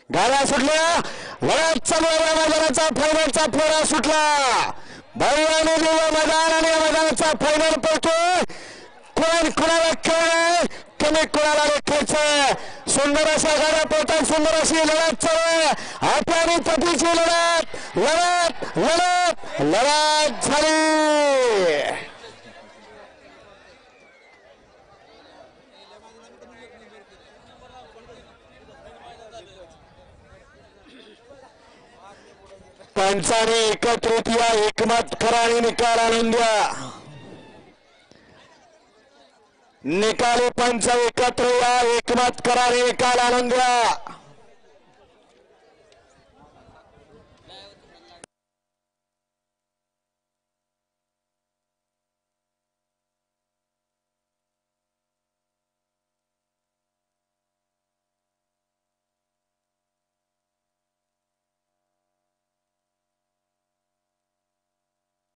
गाड्या सुटल्या लढत चालू आहे मैदानाचा फायनलचा फेरा सुटला भव्याने दिव्य मैदान आणि मैदानाचा फायनल पडतोय कोण कोणाला खेळ कमी कोणाला खेळायचं सुंदर अशा गाड्या पडतात सुंदर अशी लढत चालू आहे आपल्या आणि पतीची लढत लढत लढत लढत झाली पंचाने एकत्रित या एकमत करा आणि निकाल आणून द्या निकाली पंच एकत्र या एकमत करा आणि निकाल आणून द्या